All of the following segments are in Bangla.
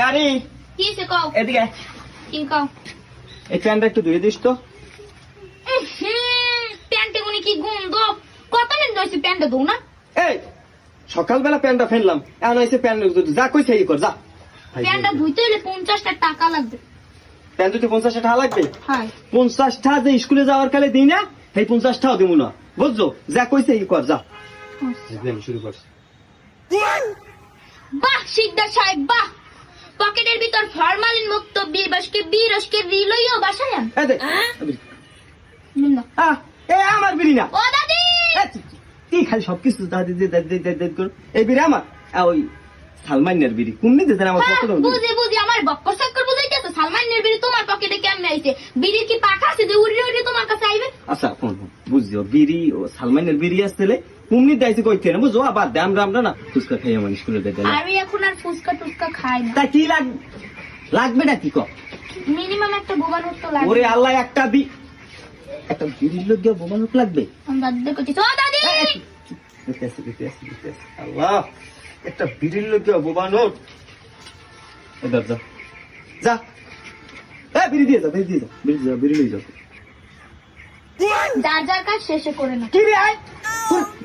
আরে কি সে কও এদিকে কি কও এই প্যান্টটা একটু ধুয়ে দিস তো। প্যান্টে কোনি কি গন্ধ কত দিন ধরে প্যান্টটা ধো না এই সকালবেলা প্যান্টটা ফেললাম এখন হয়েছে প্যান্ট যা কইছে এই কর যা। প্যান্টটা ধুইতে হলে 50টা টাকা লাগবে প্যান্ট ধুতে 50 টাকা লাগবে। হ্যাঁ 50 টাকা যে স্কুলে যাওয়ার কালে দিই না এই 50 টাকাও দিব না বুঝছো যা কইছে এই কর যা। শুরু কর। বাহ শিকদার সাহেব বাহ পকেটের ভিতর ফরমালিন মুক্ত বিরসকে রিলইও বাসায়ান এই দেখ এ আমার বিড়ি না ও দাদি কি খালি সবকিছু দাদি দাদি কর এই বিড়ি আমার ওই সালমানের বিড়ি কোন দিতে আমার পকেটে বুঝি আমার বক্কর সাক্কর বুঝাইতেছে সালমানের বিড়ি তোমার পকেটে কেমনে আইছে বিড়ির কি পাখা আছে যে উড়ে উড়ে তোমার কাছে আইবে আচ্ছা ফোন বুঝছো বিড়ি ও সালমানের বিড়ি আসলে কুমনি দাইছে কইতে না বুঝো আবার দাম আমরা না ফুচকা খাই আমার স্কুলে দিতে আমি এখন আর ফুচকা টুচকা খাই না তা কি লাগবে না কি কর মিনিমাম একটা বোবা নোট তো লাগবে ওরে আল্লাহ একটা বিড়ির লোক দিয়ে বোমা নোট লাগবে আমি দাদি কইছি ও দাদি দিতে আসি আল্লাহ একটা বিড়ির লোক দিয়ে বোমা নোট এবার যা যা বিড়ি দিয়ে যা বিড়ি লই যাও যার কাজ শেষে করে না কি রে আয়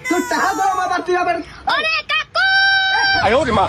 তোর টাকা দাও আবার তুই আবার ওরে কাকু আয় ওরে মা